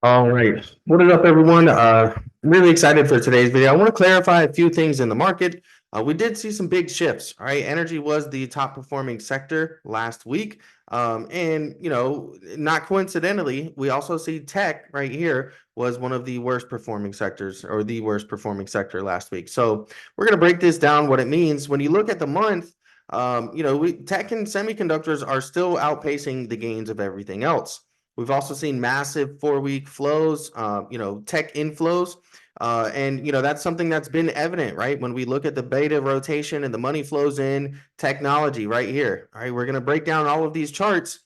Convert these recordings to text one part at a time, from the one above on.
All right. What is up, everyone? Really excited for today's video. I want to clarify a few things in the market. We did see some big shifts. All right. Energy was the top performing sector last week. And, not coincidentally, we also see tech right here was one of the worst performing sectors or the worst performing sector last week. So we're going to break this down, what it means. When you look at the month, tech and semiconductors are still outpacing the gains of everything else. We've also seen massive 4-week flows, tech inflows. And that's something that's been evident, right? When we look at the beta rotation and the money flows in technology right here. All right, we're going to break down all of these charts.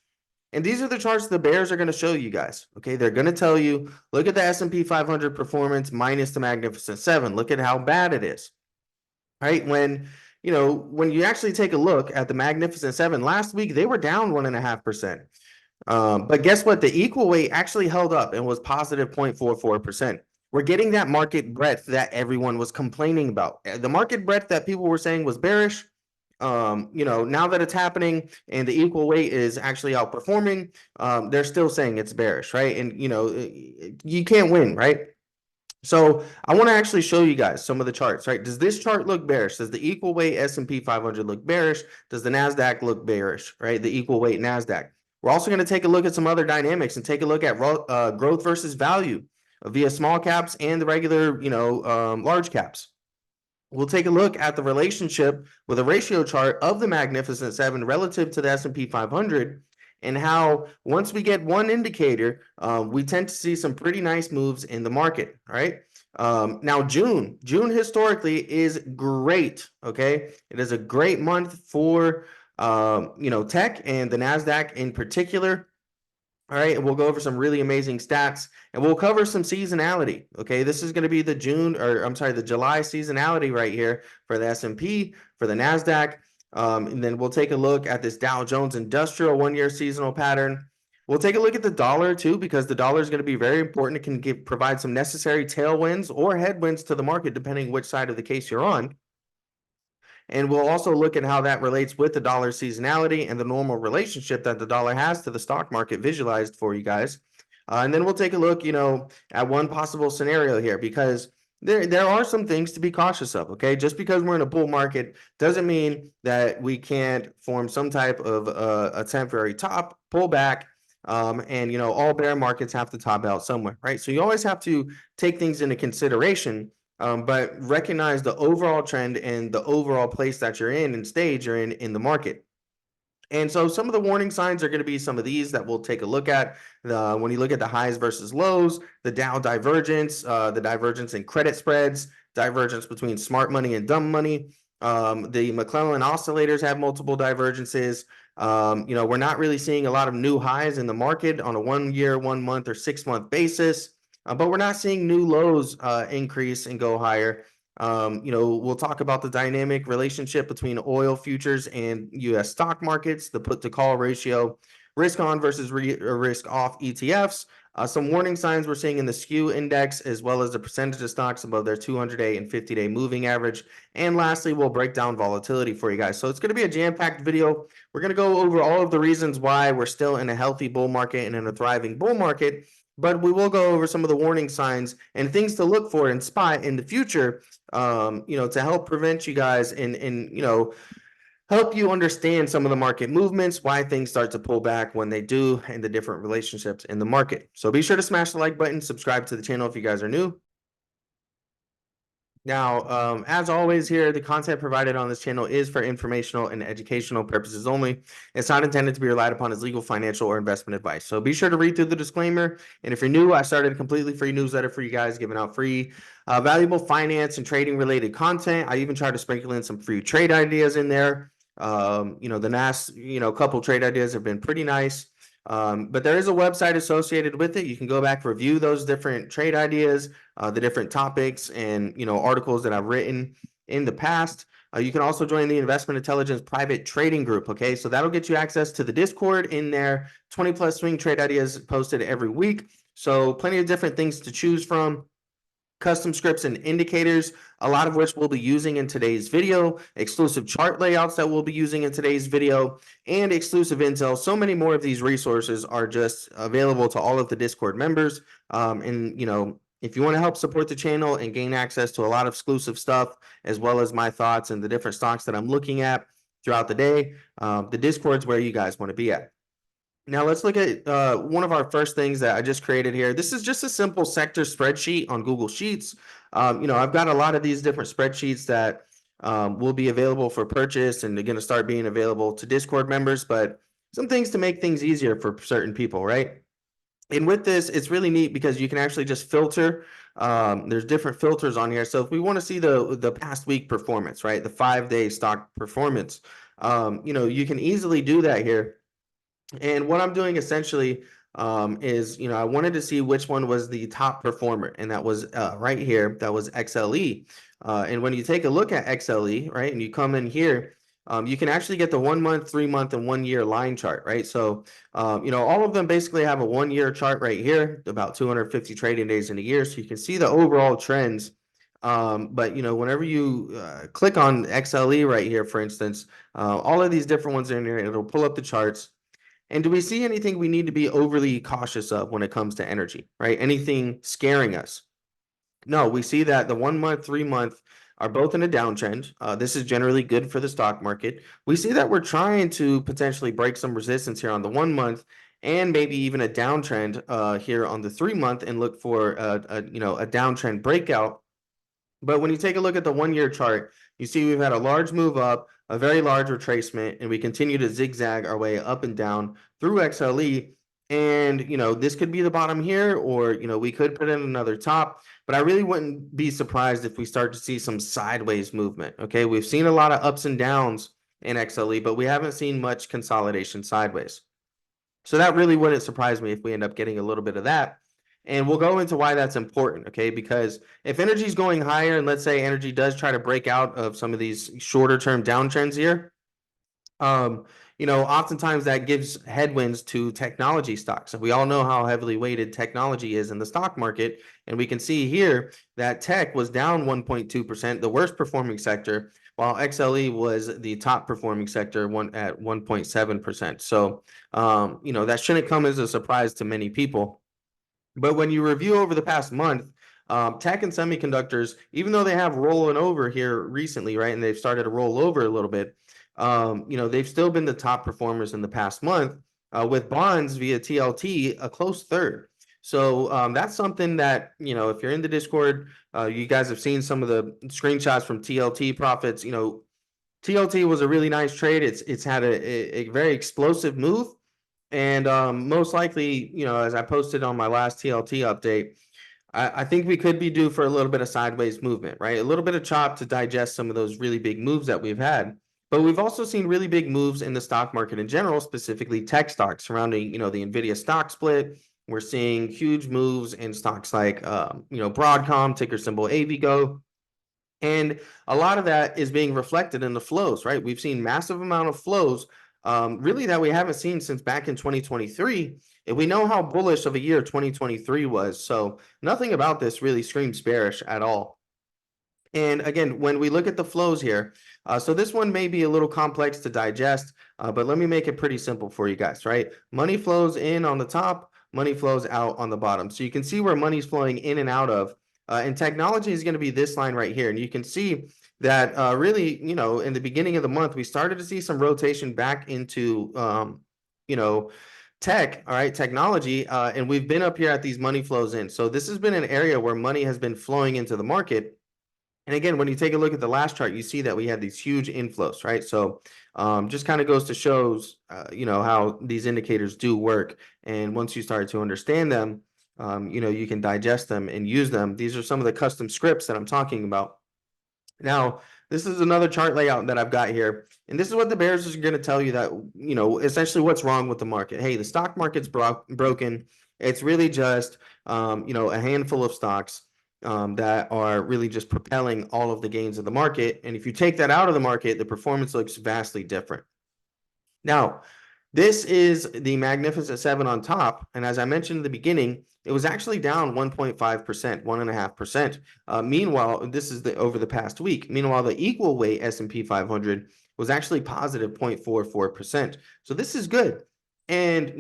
And these are the charts the bears are going to show you guys. Okay, they're going to tell you, look at the S&P 500 performance minus the Magnificent Seven. Look at how bad it is. Right? When you actually take a look at the Magnificent Seven last week, they were down 1.5%. But guess what? The equal weight actually held up and was positive 0.44%. We're getting that market breadth that everyone was complaining about. The market breadth that people were saying was bearish. Now that it's happening and the equal weight is actually outperforming, they're still saying it's bearish, right? And you can't win, right? So I want to actually show you guys some of the charts, right? Does this chart look bearish? Does the equal weight S&P 500 look bearish? Does the NASDAQ look bearish, right? The equal weight NASDAQ. We're also going to take a look at some other dynamics and take a look at growth versus value via small caps and the regular, large caps. We'll take a look at the relationship with a ratio chart of the Magnificent Seven relative to the S&P 500 and how once we get one indicator, we tend to see some pretty nice moves in the market. All right. Now, June historically is great. Okay. It is a great month for, tech and the NASDAQ in particular. All right, and we'll go over some really amazing stats and we'll cover some seasonality. Okay, this is going to be the July seasonality right here for the S&P, for the NASDAQ. And then we'll take a look at this Dow Jones Industrial 1-year seasonal pattern. We'll take a look at the dollar too, because the dollar is going to be very important. It can provide some necessary tailwinds or headwinds to the market, depending which side of the case you're on. And we'll also look at how that relates with the dollar seasonality and the normal relationship that the dollar has to the stock market visualized for you guys. And then we'll take a look, at one possible scenario here, because there are some things to be cautious of. Okay, just because we're in a bull market doesn't mean that we can't form some type of a temporary top pullback. And all bear markets have to top out somewhere, right? So you always have to take things into consideration, but recognize the overall trend and the overall place that you're in and stage you're in the market. And so some of the warning signs are going to be some of these that we'll take a look at. When you look at the highs versus lows, the Dow divergence, the divergence in credit spreads, divergence between smart money and dumb money. The McClellan oscillators have multiple divergences. We're not really seeing a lot of new highs in the market on a 1 year, 1 month, or 6-month basis. But we're not seeing new lows increase and go higher. We'll talk about the dynamic relationship between oil futures and U.S. stock markets, the put to call ratio, risk on versus risk off ETFs, some warning signs we're seeing in the skew index, as well as the percentage of stocks above their 200-day and 50-day moving average. And lastly, we'll break down volatility for you guys. So it's going to be a jam-packed video. We're going to go over all of the reasons why we're still in a healthy bull market and in a thriving bull market. But we will go over some of the warning signs and things to look for and spot in the future, to help prevent you guys and help you understand some of the market movements, why things start to pull back when they do, and the different relationships in the market. So be sure to smash the like button, subscribe to the channel if you guys are new. Now, as always here, the content provided on this channel is for informational and educational purposes only. It's not intended to be relied upon as legal, financial, or investment advice. So be sure to read through the disclaimer. And if you're new, I started a completely free newsletter for you guys, giving out free, valuable finance and trading related content. I even try to sprinkle in some free trade ideas in there. The last, couple trade ideas have been pretty nice. But there is a website associated with it. You can go back, review those different trade ideas, the different topics and, articles that I've written in the past. You can also join the Investment Intelligence private trading group. Okay, so that'll get you access to the Discord in there. 20 plus swing trade ideas posted every week. So plenty of different things to choose from. custom scripts and indicators, a lot of which we'll be using in today's video, exclusive chart layouts that we'll be using in today's video, and exclusive intel. So many more of these resources are just available to all of the Discord members. And if you want to help support the channel and gain access to a lot of exclusive stuff, as well as my thoughts and the different stocks that I'm looking at throughout the day, the Discord's where you guys want to be at. Now let's look at one of our first things that I just created here. This is just a simple sector spreadsheet on Google Sheets. I've got a lot of these different spreadsheets that will be available for purchase, and they're going to start being available to Discord members, but some things to make things easier for certain people, right? And with this, it's really neat because you can actually just filter. There's different filters on here. So if we want to see the past week performance, right, the 5-day stock performance, you can easily do that here. And what I'm doing essentially is, I wanted to see which one was the top performer, and that was right here. That was XLE. And when you take a look at XLE, right, and you come in here, you can actually get the 1 month, 3 month, and 1 year line chart, right? So, all of them basically have a 1 year chart right here, about 250 trading days in a year. So you can see the overall trends. But whenever you click on XLE right here, for instance, all of these different ones are in here, and it'll pull up the charts. And do we see anything we need to be overly cautious of when it comes to energy, right? Anything scaring us? No, we see that the 1 month, 3 month are both in a downtrend. This is generally good for the stock market. We see that we're trying to potentially break some resistance here on the 1 month, and maybe even a downtrend here on the 3 month, and look for a downtrend breakout. But when you take a look at the 1 year chart, you see we've had a large move up, a very large retracement, and we continue to zigzag our way up and down through XLE. And, this could be the bottom here, or, we could put in another top, but I really wouldn't be surprised if we start to see some sideways movement. Okay. We've seen a lot of ups and downs in XLE, but we haven't seen much consolidation sideways. So that really wouldn't surprise me if we end up getting a little bit of that. And we'll go into why that's important, okay? Because if energy is going higher, and let's say energy does try to break out of some of these shorter term downtrends here, oftentimes that gives headwinds to technology stocks. And we all know how heavily weighted technology is in the stock market. And we can see here that tech was down 1.2%, the worst performing sector, while XLE was the top performing sector at 1.7%. So, that shouldn't come as a surprise to many people. But when you review over the past month, tech and semiconductors, even though they have rolling over here recently, right, and they've started to roll over a little bit, they've still been the top performers in the past month, with bonds via TLT a close third. So that's something that, if you're in the Discord, you guys have seen some of the screenshots from TLT profits. TLT was a really nice trade. It's had a very explosive move. And most likely, as I posted on my last TLT update, I think we could be due for a little bit of sideways movement, right? A little bit of chop to digest some of those really big moves that we've had. But we've also seen really big moves in the stock market in general, specifically tech stocks surrounding, the NVIDIA stock split. We're seeing huge moves in stocks like, Broadcom, ticker symbol AVGO. And a lot of that is being reflected in the flows, right? We've seen massive amount of flows, really that we haven't seen since back in 2023. And we know how bullish of a year 2023 was. So nothing about this really screams bearish at all. And again, when we look at the flows here, so this one may be a little complex to digest, but let me make it pretty simple for you guys, right? Money flows in on the top, money flows out on the bottom. So you can see where money's flowing in and out of. And technology is going to be this line right here. And you can see that really, in the beginning of the month, we started to see some rotation back into, tech, all right, technology. And we've been up here at these money flows in. So this has been an area where money has been flowing into the market. And again, when you take a look at the last chart, you see that we had these huge inflows, right? So just kind of goes to shows, how these indicators do work. And once you start to understand them, you can digest them and use them. These are some of the custom scripts that I'm talking about. Now, this is another chart layout that I've got here. And this is what the bears are going to tell you that, essentially what's wrong with the market. Hey, the stock market's broken. It's really just, a handful of stocks that are really just propelling all of the gains of the market. And if you take that out of the market, the performance looks vastly different. Now, This is the Magnificent Seven on top. And as I mentioned in the beginning, it was actually down 1.5%, 1.5%. Meanwhile, this is over the past week. Meanwhile, the equal weight S&P 500 was actually positive 0.44%. So this is good. And,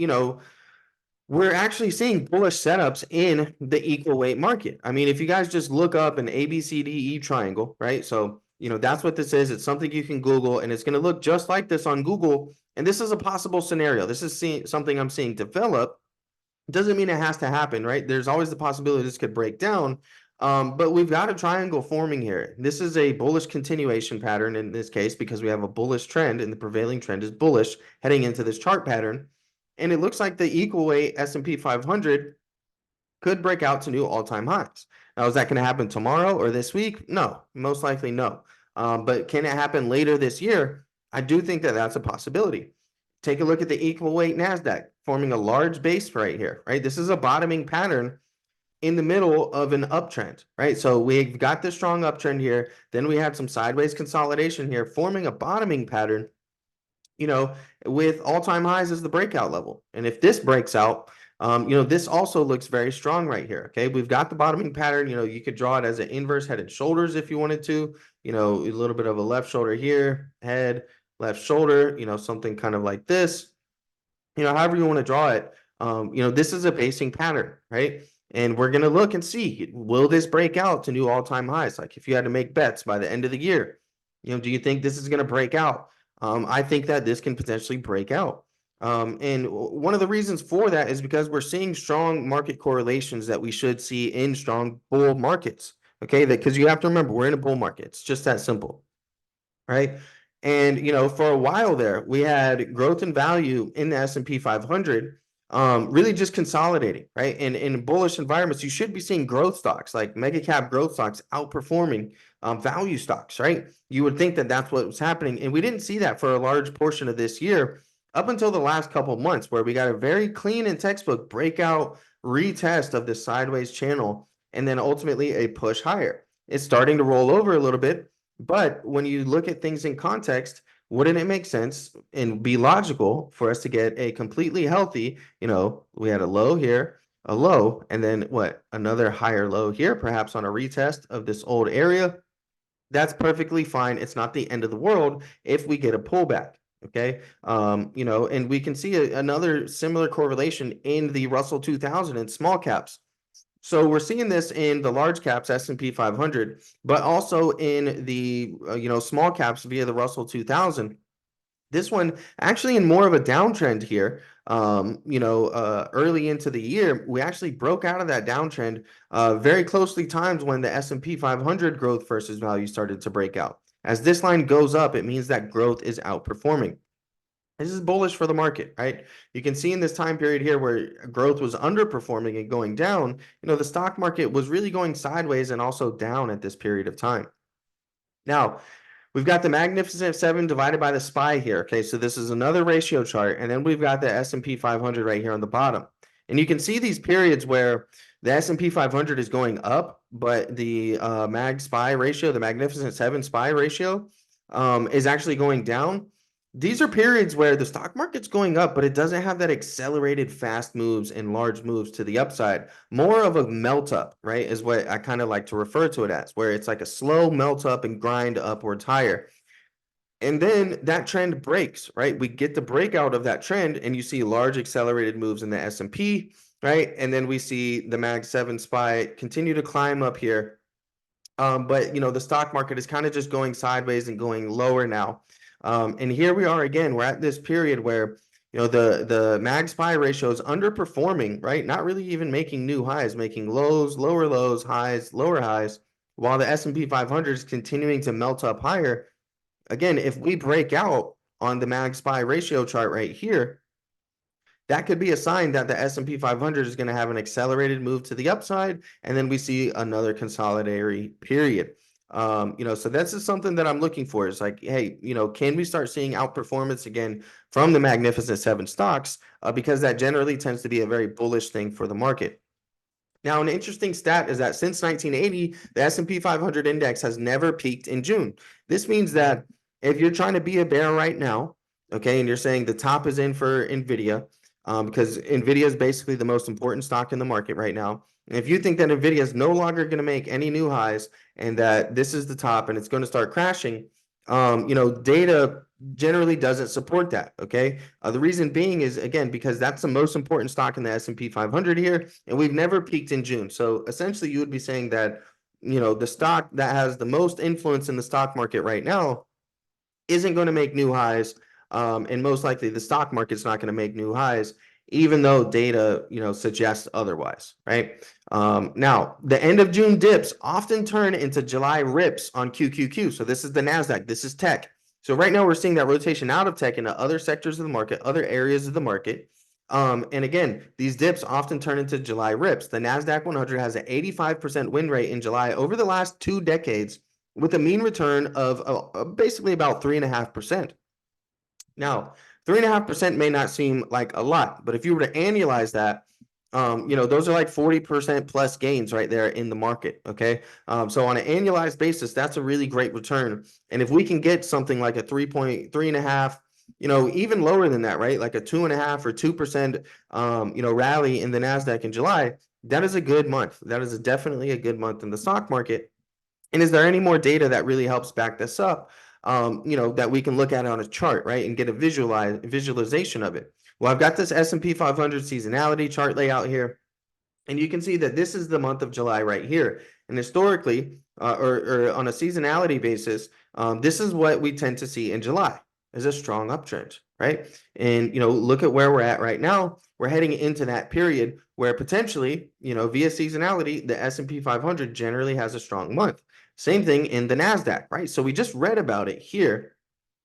we're actually seeing bullish setups in the equal weight market. I mean, if you guys just look up an ABCDE triangle, right? So, that's what this is. It's something you can Google, and it's going to look just like this on Google. And this is a possible scenario. This is something I'm seeing develop. Doesn't mean it has to happen, right? There's always the possibility this could break down. But we've got a triangle forming here. This is a bullish continuation pattern in this case because we have a bullish trend, and the prevailing trend is bullish heading into this chart pattern. And it looks like the equal weight S&P 500 could break out to new all-time highs. Now, is that going to happen tomorrow or this week? No, most likely no. But can it happen later this year? I do think that that's a possibility. Take a look at the equal weight NASDAQ forming a large base right here, right? This is a bottoming pattern in the middle of an uptrend, right? So we've got this strong uptrend here. Then we had some sideways consolidation here forming a bottoming pattern, with all-time highs as the breakout level. And if this breaks out, this also looks very strong right here. Okay, we've got the bottoming pattern. You could draw it as an inverse head and shoulders if you wanted to. A little bit of a left shoulder here, head, left shoulder. Something kind of like this. However you want to draw it. This is a basing pattern, right? And we're gonna look and see, will this break out to new all-time highs? Like if you had to make bets by the end of the year, do you think this is gonna break out? I think that this can potentially break out. And one of the reasons for that is because we're seeing strong market correlations that we should see in strong bull markets. Okay, because you have to remember we're in a bull market. It's just that simple, right? And for a while there, we had growth and value in the S&P 500, really just consolidating, right? And in bullish environments, you should be seeing growth stocks like mega cap growth stocks outperforming value stocks, right? You would think that that's what was happening, and we didn't see that for a large portion of this year up until the last couple of months, where we got a very clean and textbook breakout retest of this sideways channel, and then ultimately a push higher. It's starting to roll over a little bit. But when you look at things in context, wouldn't it make sense and be logical for us to get a completely healthy, we had a low here, a low, and then what? Another higher low here, perhaps on a retest of this old area. That's perfectly fine. It's not the end of the world if we get a pullback. Okay. And we can see another similar correlation in the Russell 2000 and small caps. So we're seeing this in the large caps S&P 500, but also in the small caps via the Russell 2000. This one actually in more of a downtrend here. Early into the year, we actually broke out of that downtrend very closely timed when the S&P 500 growth versus value started to break out. As this line goes up, it means that growth is outperforming. This is bullish for the market, right? You can see in this time period here where growth was underperforming and going down, the stock market was really going sideways and also down at this period of time. Now, we've got the Magnificent Seven divided by the SPY here. Okay, so this is another ratio chart, and then we've got the S&P 500 right here on the bottom. And you can see these periods where the S&P 500 is going up, but the Mag SPY ratio, the Magnificent Seven SPY ratio, is actually going down. These are periods where the stock market's going up, but it doesn't have that accelerated fast moves and large moves to the upside. More of a melt up, right, is what I kind of like to refer to it as, where it's like a slow melt up and grind upwards higher. And then that trend breaks, right? We get the breakout of that trend, and you see large accelerated moves in the S&P, right? And then we see the Mag 7 SPY continue to climb up here. But the stock market is kind of just going sideways and going lower now. And here we are again. We're at this period where the Mag SPY ratio is underperforming, right? Not really even making new highs, making lows, lower lows, highs, lower highs, while the S&P 500 is continuing to melt up higher. Again, if we break out on the Mag SPY ratio chart right here, that could be a sign that the S&P 500 is going to have an accelerated move to the upside, and then we see another consolidatory period. So that's just something that I'm looking for. It's like, hey, can we start seeing outperformance again from the Magnificent Seven stocks? Because that generally tends to be a very bullish thing for the market. Now, an interesting stat is that since 1980, the S&P 500 index has never peaked in June. This means that if you're trying to be a bear right now, okay, and you're saying the top is in for Nvidia, because Nvidia is basically the most important stock in the market right now. And if you think that Nvidia is no longer going to make any new highs and that this is the top and it's going to start crashing, data generally doesn't support that. Okay, the reason being is, again, because that's the most important stock in the S&P 500 here, and we've never peaked in June. So essentially, you would be saying that the stock that has the most influence in the stock market right now isn't going to make new highs, and most likely the stock market's not going to make new highs, even though data suggests otherwise, right? Now the end of June dips often turn into July rips on QQQ. So this is the Nasdaq, this is tech. So right now we're seeing that rotation out of tech into other sectors of the market, other areas of the market. And again, these dips often turn into July rips. The Nasdaq 100 has an 85% win rate in July over the last 2 decades, with a mean return of basically about 3.5%. Now, 3.5% may not seem like a lot, but if you were to annualize that, those are like 40% plus gains right there in the market. Okay. So on an annualized basis, that's a really great return. And if we can get something like a 3.3.5, even lower than that, right? Like a 2.5 or 2%, rally in the NASDAQ in July, that is a good month. That is definitely a good month in the stock market. And is there any more data that really helps back this up, that we can look at on a chart, right, and get a visualization of it? Well, I've got this S&P 500 seasonality chart layout here, and you can see that this is the month of July right here. And historically, or on a seasonality basis, this is what we tend to see in July, is a strong uptrend, right? And look at where we're at right now. We're heading into that period where potentially, via seasonality, the S&P 500 generally has a strong month. Same thing in the NASDAQ, right? So we just read about it here,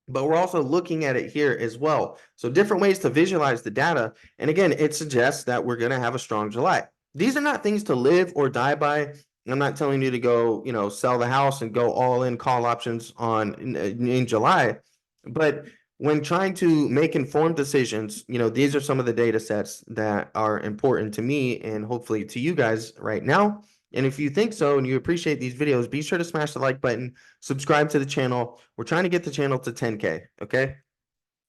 but we're also looking at it here as well. So different ways to visualize the data. And again, it suggests that we're going to have a strong July. These are not things to live or die by. I'm not telling you to go, sell the house and go all in call options in July. But when trying to make informed decisions, these are some of the data sets that are important to me and hopefully to you guys right now. And if you think so and you appreciate these videos, be sure to smash the like button, subscribe to the channel. We're trying to get the channel to 10K, okay?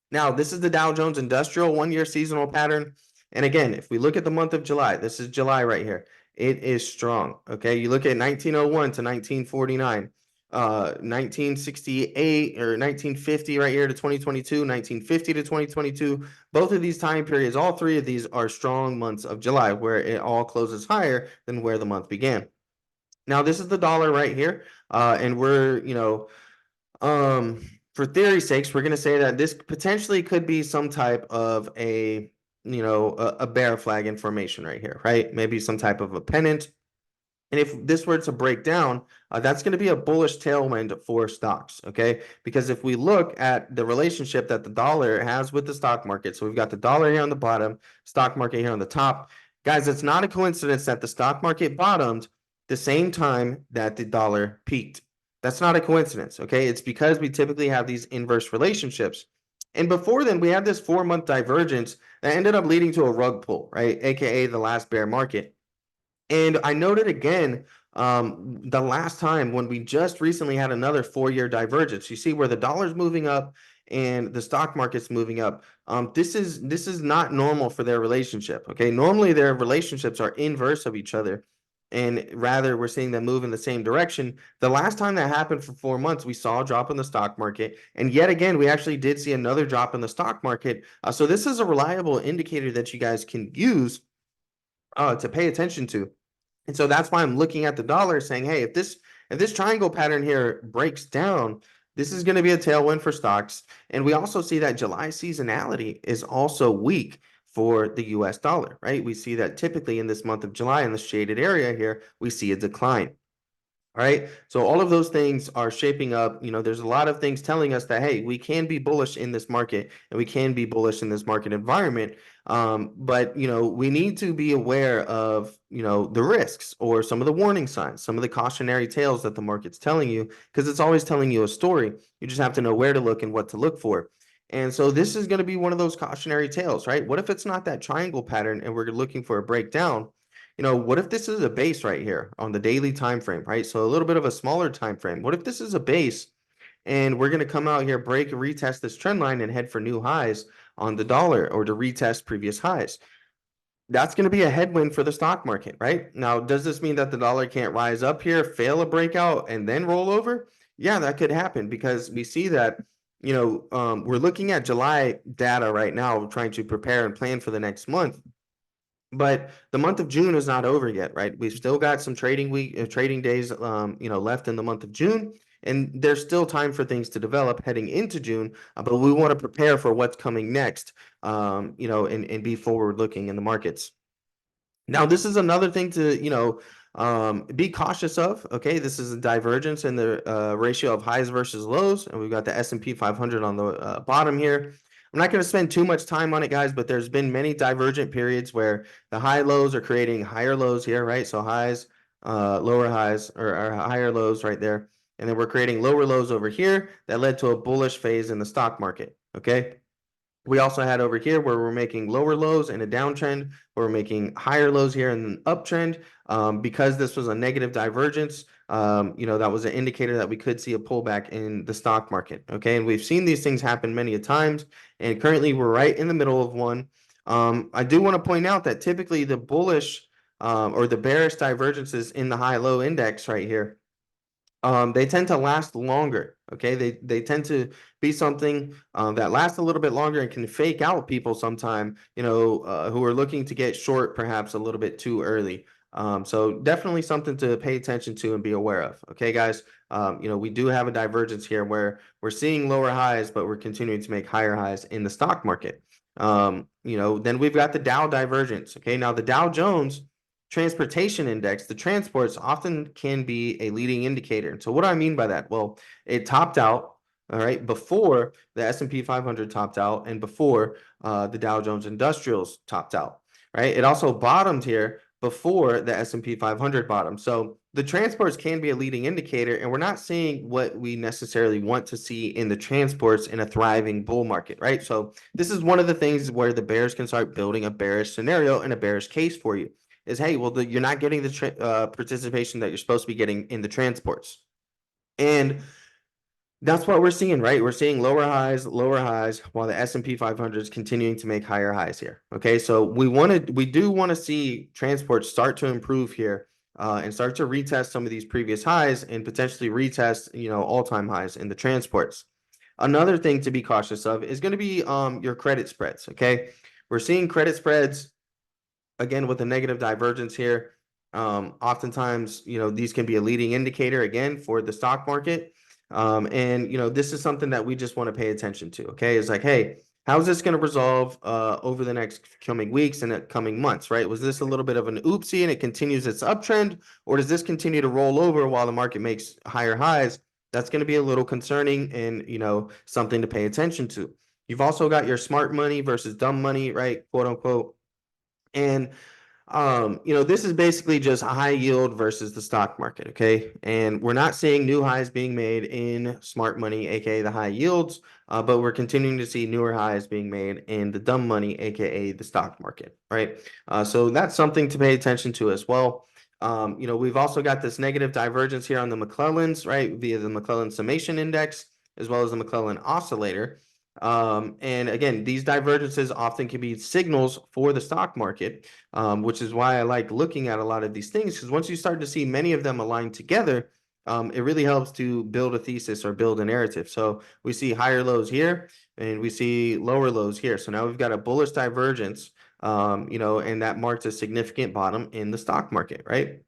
Now, this is the Dow Jones Industrial 1-year seasonal pattern. And again, if we look at the month of July, this is July right here. It is strong, okay? You look at 1901 to 1949, 1968 or 1950 right here to 2022, 1950 to 2022. Both of these time periods, all three of these are strong months of July where it all closes higher than where the month began. Now, this is the dollar right here, and we're, for theory's sakes, we're going to say that this potentially could be some type of a bear flag information right here, right? Maybe some type of a pennant. And if this were to break down, that's going to be a bullish tailwind for stocks, okay? Because if we look at the relationship that the dollar has with the stock market, so we've got the dollar here on the bottom, stock market here on the top. Guys, it's not a coincidence that the stock market bottomed the same time that the dollar peaked. That's not a coincidence, okay? It's because we typically have these inverse relationships. And before then, we had this 4-month divergence that ended up leading to a rug pull, right? AKA the last bear market. And I noted again, the last time when we just recently had another 4-year divergence. You see where the dollar's moving up and the stock market's moving up. This is not normal for their relationship. Okay, normally their relationships are inverse of each other, and rather we're seeing them move in the same direction. The last time that happened for 4 months, we saw a drop in the stock market, and yet again we actually did see another drop in the stock market. So this is a reliable indicator that you guys can use to pay attention to. And so that's why I'm looking at the dollar saying, hey, if this triangle pattern here breaks down, this is going to be a tailwind for stocks. And we also see that July seasonality is also weak for the US dollar, right? We see that typically in this month of July in the shaded area here, we see a decline. All right. So all of those things are shaping up. There's a lot of things telling us that, hey, we can be bullish in this market and we can be bullish in this market environment. But, we need to be aware of, the risks or some of the warning signs, some of the cautionary tales that the market's telling you, because it's always telling you a story. You just have to know where to look and what to look for. And so this is going to be one of those cautionary tales, right? What if it's not that triangle pattern and we're looking for a breakdown? What if this is a base right here on the daily time frame, right? So a little bit of a smaller time frame. What if this is a base and we're going to come out here, break, retest this trend line and head for new highs on the dollar or to retest previous highs. That's going to be a headwind for the stock market, right? Now, does this mean that the dollar can't rise up here, fail a breakout, and then roll over? Yeah, that could happen because we see that, we're looking at July data right now, trying to prepare and plan for the next month. But the month of June is not over yet, right? We've still got some trading days, left in the month of June, and there's still time for things to develop heading into June. But we want to prepare for what's coming next, and be forward looking in the markets. Now, this is another thing to, be cautious of. Okay, this is a divergence in the ratio of highs versus lows, and we've got the S&P 500 on the bottom here. I'm not going to spend too much time on it, guys, but there's been many divergent periods where the high lows are creating higher lows here, right? So highs, lower highs, or higher lows right there. And then we're creating lower lows over here that led to a bullish phase in the stock market, okay? We also had over here where we're making lower lows in a downtrend, where we're making higher lows here in an uptrend. Because this was a negative divergence, that was an indicator that we could see a pullback in the stock market. Okay, and we've seen these things happen many a times, and currently we're right in the middle of one. I do want to point out that typically the bullish or the bearish divergences in the high-low index right here, they tend to last longer. Okay, they tend to be something that lasts a little bit longer and can fake out people sometime, who are looking to get short perhaps a little bit too early. So definitely something to pay attention to and be aware of. Okay, guys, we do have a divergence here where we're seeing lower highs, but we're continuing to make higher highs in the stock market. Then we've got the Dow divergence. Okay, now the Dow Jones Transportation Index, the transports often can be a leading indicator. So what do I mean by that? Well, it topped out, all right, before the S&P 500 topped out and before the Dow Jones Industrials topped out, right? It also bottomed here before the S&P 500 bottomed. So the transports can be a leading indicator, and we're not seeing what we necessarily want to see in the transports in a thriving bull market, right? So this is one of the things where the bears can start building a bearish scenario and a bearish case for you. Is, hey, well, you're not getting the participation that you're supposed to be getting in the transports. And that's what we're seeing, right? We're seeing lower highs, while the S&P 500 is continuing to make higher highs here. Okay, so we do want to see transports start to improve here and start to retest some of these previous highs and potentially retest, all-time highs in the transports. Another thing to be cautious of is going to be your credit spreads. Okay, we're seeing credit spreads again with a negative divergence here. Oftentimes, these can be a leading indicator again for the stock market. And this is something that we just want to pay attention to. Okay, it's like, hey, how is this going to resolve over the next coming weeks and coming months, right? Was this a little bit of an oopsie and it continues its uptrend, or does this continue to roll over while the market makes higher highs? That's going to be a little concerning and something to pay attention to. You've also got your smart money versus dumb money, right? Quote unquote. And this is basically just high yield versus the stock market, okay? And we're not seeing new highs being made in smart money, aka the high yields, but we're continuing to see newer highs being made in the dumb money, aka the stock market, right? So that's something to pay attention to as well. We've also got this negative divergence here on the McClellans, right, via the McClellan Summation Index, as well as the McClellan Oscillator. And again, these divergences often can be signals for the stock market, which is why I like looking at a lot of these things, because once you start to see many of them aligned together, it really helps to build a thesis or build a narrative. So we see higher lows here and we see lower lows here. So now we've got a bullish divergence, and that marks a significant bottom in the stock market, right?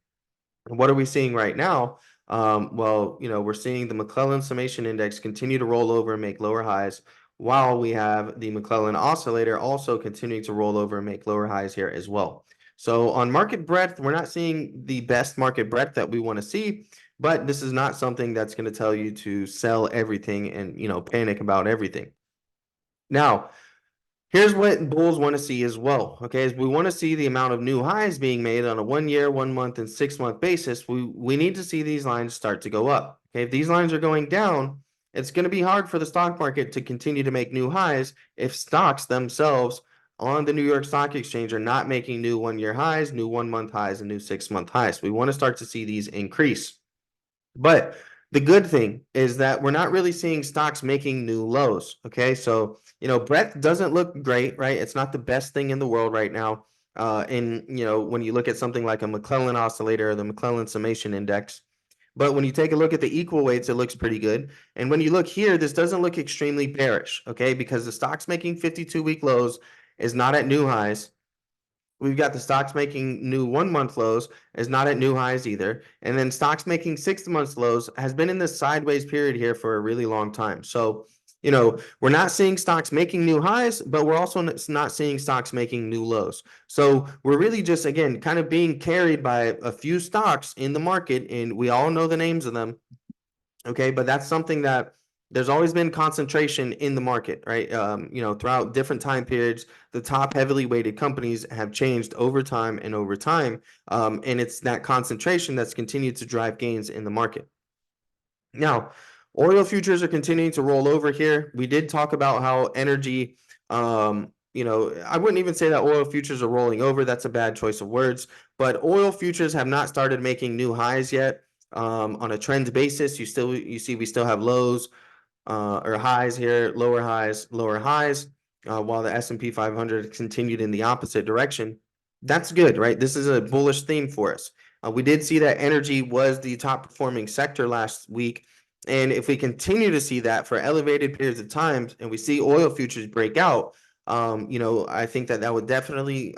What are we seeing right now? We're seeing the McClellan Summation Index continue to roll over and make lower highs, while we have the McClellan Oscillator also continuing to roll over and make lower highs here as well. So on market breadth, we're not seeing the best market breadth that we want to see, but this is not something that's going to tell you to sell everything and, panic about everything. Now, here's what bulls want to see as well. Okay, is we want to see the amount of new highs being made on a 1 year, 1 month, and 6 month basis. We need to see these lines start to go up. Okay, if these lines are going down, it's going to be hard for the stock market to continue to make new highs if stocks themselves on the New York Stock Exchange are not making new 1 year highs, new 1 month highs, and new 6 month highs. We want to start to see these increase. But The good thing is that we're not really seeing stocks making new lows. Okay. So, breadth doesn't look great, right? It's not the best thing in the world right now. When you look at something like a McClellan oscillator or the McClellan summation index, but when you take a look at the equal weights, it looks pretty good. And when you look here, this doesn't look extremely bearish, okay? Because the stock's making 52-week lows, is not at new highs. We've got the stocks making new 1 month lows, is not at new highs either. And then stocks making 6 month lows has been in this sideways period here for a really long time. So, we're not seeing stocks making new highs, but we're also not seeing stocks making new lows. So we're really just, again, kind of being carried by a few stocks in the market, and we all know the names of them. Okay, but that's something that there's always been concentration in the market, right? Throughout different time periods, the top heavily weighted companies have changed over time and over time. And it's that concentration that's continued to drive gains in the market. Now, oil futures are continuing to roll over here. We did talk about how energy, I wouldn't even say that oil futures are rolling over. That's a bad choice of words, but oil futures have not started making new highs yet. On a trend basis, you see we still have lows or highs here, lower highs, while the S&P 500 continued in the opposite direction. That's good, right? This is a bullish theme for us. We did see that energy was the top performing sector last week. And if we continue to see that for elevated periods of time and we see oil futures break out, I think that would definitely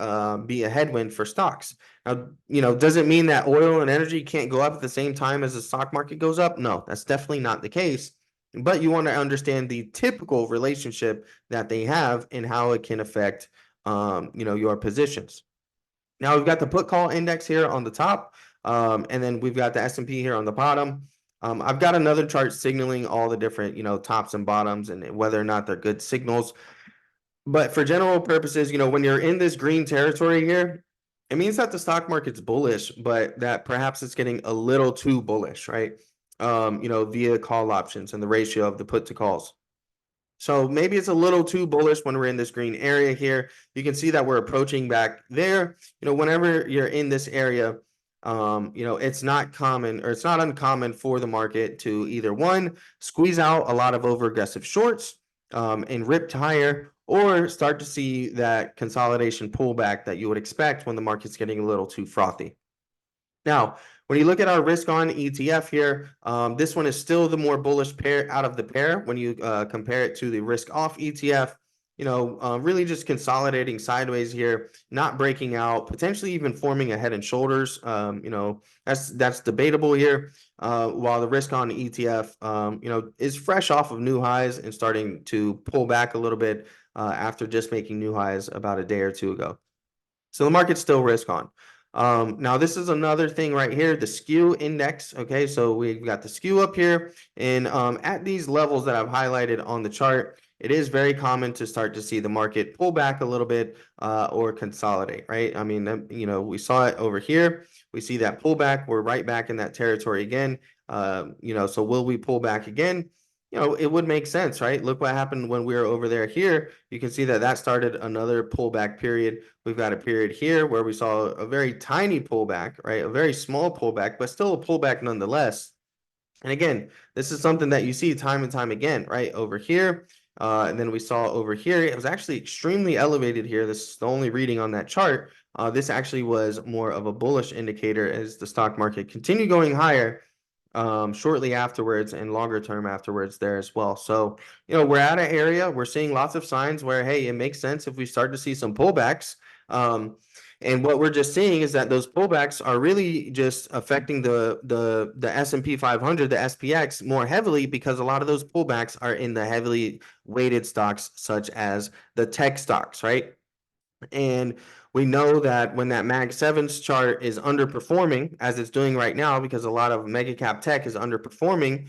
be a headwind for stocks. Now, does it mean that oil and energy can't go up at the same time as the stock market goes up? No, that's definitely not the case. But you want to understand the typical relationship that they have and how it can affect, your positions. Now we've got the put call index here on the top, and then we've got the S&P here on the bottom. I've got another chart signaling all the different, tops and bottoms and whether or not they're good signals. But for general purposes, when you're in this green territory here, it means that the stock market's bullish, but that perhaps it's getting a little too bullish, right? Via call options and the ratio of the put to calls. So maybe it's a little too bullish when we're in this green area here. You can see that we're approaching back there. Whenever you're in this area, it's not common or it's not uncommon for the market to either one, squeeze out a lot of over aggressive shorts and rip higher, or start to see that consolidation pullback that you would expect when the market's getting a little too frothy. Now, when you look at our risk on ETF here, this one is still the more bullish pair out of the pair when you compare it to the risk off ETF. Really just consolidating sideways here, not breaking out, potentially even forming a head and shoulders. That's debatable here. While the risk on ETF, is fresh off of new highs and starting to pull back a little bit after just making new highs about a day or two ago. So the market's still risk on. Now this is another thing right here, the skew index. Okay, so we've got the skew up here, and at these levels that I've highlighted on the chart, it is very common to start to see the market pull back a little bit or consolidate, right? I mean, we saw it over here. We see that pullback. We're right back in that territory again. So will we pull back again? It would make sense, right? Look what happened when we were over there here. You can see that started another pullback period. We've got a period here where we saw a very tiny pullback, right? A very small pullback, but still a pullback nonetheless. And again, this is something that you see time and time again, right? Over here. And then we saw over here, it was actually extremely elevated here. This is the only reading on that chart. This actually was more of a bullish indicator as the stock market continued going higher shortly afterwards and longer term afterwards there as well. So, we're at an area, we're seeing lots of signs where, hey, it makes sense if we start to see some pullbacks. And what we're just seeing is that those pullbacks are really just affecting the S&P 500, the SPX more heavily because a lot of those pullbacks are in the heavily weighted stocks such as the tech stocks, right? And we know that when that Mag 7's chart is underperforming, as it's doing right now, because a lot of mega cap tech is underperforming,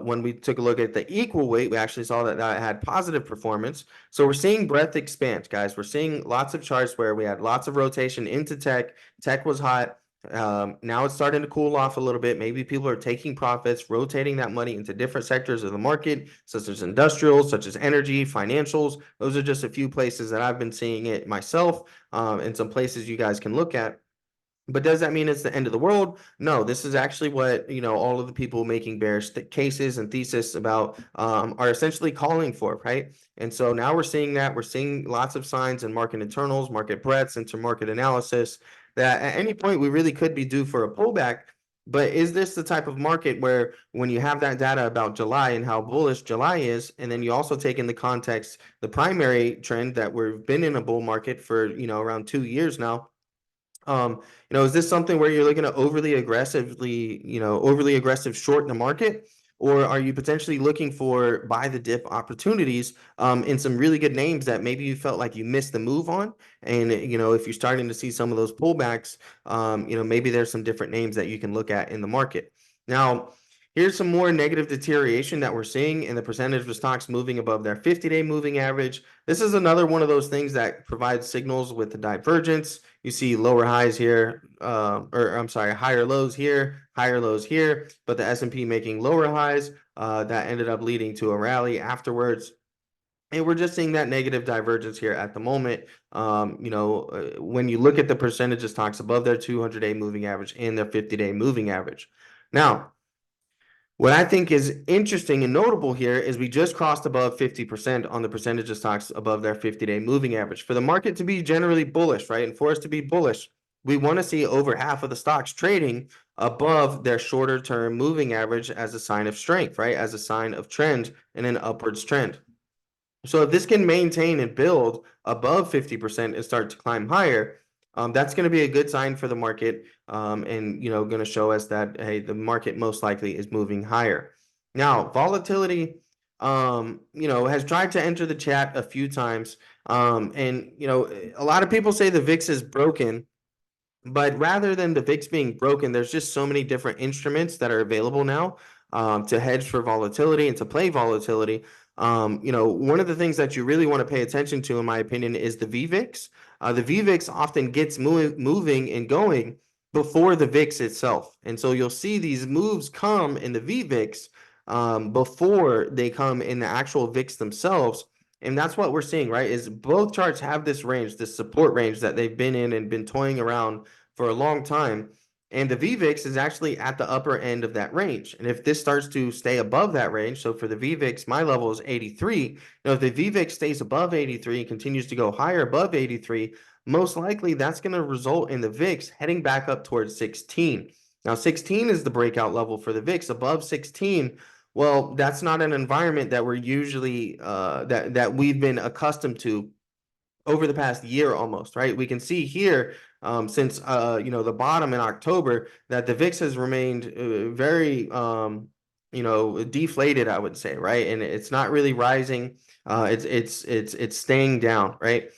when we took a look at the equal weight, we actually saw that had positive performance. So we're seeing breadth expand, guys. We're seeing lots of charts where we had lots of rotation into tech. Tech was hot. Now it's starting to cool off a little bit. Maybe people are taking profits, rotating that money into different sectors of the market, such as industrials, such as energy, financials. Those are just a few places that I've been seeing it myself, and some places you guys can look at. But does that mean it's the end of the world? No, this is actually what, all of the people making bearish cases and thesis about are essentially calling for, right? And so now we're seeing that. We're seeing lots of signs in market internals, market breadths, intermarket analysis that at any point we really could be due for a pullback. But is this the type of market where when you have that data about July and how bullish July is, and then you also take into context the primary trend that we've been in a bull market for, around 2 years now? Is this something where you're looking to overly aggressive short the market, or are you potentially looking for buy the dip opportunities in some really good names that maybe you felt like you missed the move on? And if you're starting to see some of those pullbacks, maybe there's some different names that you can look at in the market. Now, here's some more negative deterioration that we're seeing in the percentage of stocks moving above their 50-day moving average. This is another one of those things that provides signals with the divergence. You see lower highs here, higher lows here, but the S&P making lower highs. That ended up leading to a rally afterwards. And we're just seeing that negative divergence here at the moment. When you look at the percentage of stocks above their 200-day moving average and their 50-day moving average. Now, what I think is interesting and notable here is we just crossed above 50% on the percentage of stocks above their 50-day moving average. For the market to be generally bullish, right, and for us to be bullish, we want to see over half of the stocks trading above their shorter term moving average as a sign of strength, right, as a sign of trend and an upwards trend. So if this can maintain and build above 50% and start to climb higher, that's going to be a good sign for the market, and going to show us that, hey, the market most likely is moving higher. Now, volatility, has tried to enter the chat a few times, and a lot of people say the VIX is broken. But rather than the VIX being broken, there's just so many different instruments that are available now to hedge for volatility and to play volatility. One of the things that you really want to pay attention to, in my opinion, is the VVIX. The VVIX often gets moving and going before the VIX itself. And so you'll see these moves come in the VVIX before they come in the actual VIX themselves. And that's what we're seeing, right? Is both charts have this range, this support range that they've been in and been toying around for a long time. And the VVIX is actually at the upper end of that range. And if this starts to stay above that range, so for the VVIX, my level is 83. If the VVIX stays above 83 and continues to go higher above 83, most likely that's going to result in the VIX heading back up towards 16. Now, 16 is the breakout level for the VIX. Above 16, well, that's not an environment that we're usually that we've been accustomed to over the past year almost, right? We can see here since the bottom in October that the VIX has remained very deflated, I would say, right? And it's not really rising. It's staying down, right?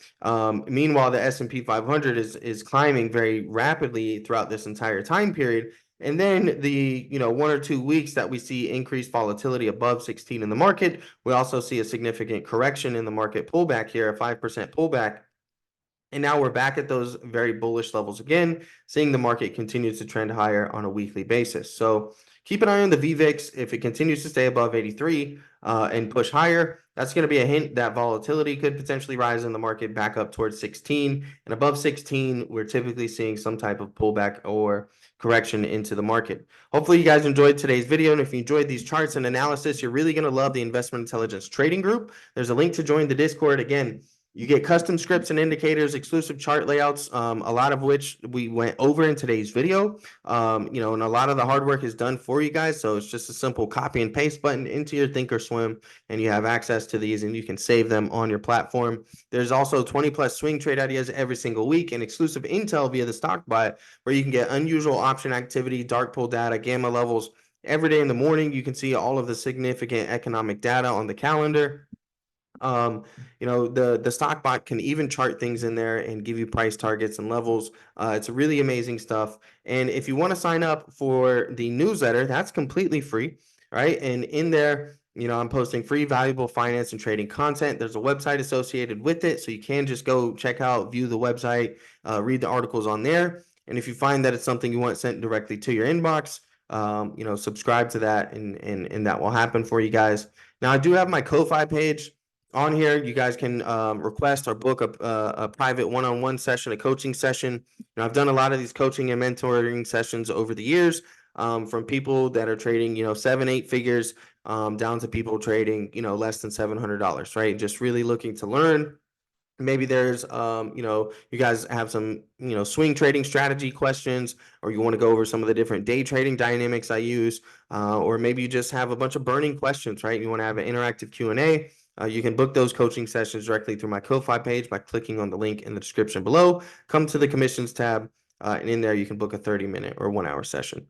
Meanwhile, the S&P 500 is climbing very rapidly throughout this entire time period. And then the 1 or 2 weeks that we see increased volatility above 16 in the market, we also see a significant correction in the market pullback here, a 5% pullback. And now we're back at those very bullish levels again, seeing the market continue to trend higher on a weekly basis. So keep an eye on the VVIX. If it continues to stay above 83 and push higher, that's going to be a hint that volatility could potentially rise in the market back up towards 16. And above 16, we're typically seeing some type of pullback or correction into the market. Hopefully you guys enjoyed today's video. And if you enjoyed these charts and analysis, you're really going to love the Investment Intelligence Trading Group. There's a link to join the Discord. Again, you get custom scripts and indicators, exclusive chart layouts, a lot of which we went over in today's video. And a lot of the hard work is done for you guys. So it's just a simple copy and paste button into your Thinkorswim, and you have access to these and you can save them on your platform. There's also 20+ swing trade ideas every single week and exclusive intel via the stock bot, where you can get unusual option activity, dark pool data, gamma levels. Every day in the morning, you can see all of the significant economic data on the calendar. The stock bot can even chart things in there and give you price targets and levels. It's really amazing stuff. And if you want to sign up for the newsletter, that's completely free, right? And in there, I'm posting free valuable finance and trading content. There's a website associated with it, so you can just go check out, view the website, read the articles on there. And if you find that it's something you want sent directly to your inbox, subscribe to that, and that will happen for you guys. Now, I do have my Ko-Fi page. On here, you guys can request or book a private one-on-one session, a coaching session. I've done a lot of these coaching and mentoring sessions over the years, from people that are trading, 7, 8 figures, down to people trading, less than $700, right? Just really looking to learn. Maybe there's you guys have some swing trading strategy questions, or you want to go over some of the different day trading dynamics I use, or maybe you just have a bunch of burning questions, right? You want to have an interactive Q&A. You can book those coaching sessions directly through my Ko-Fi page by clicking on the link in the description below. Come to the commissions tab, and in there you can book a 30-minute or 1-hour session.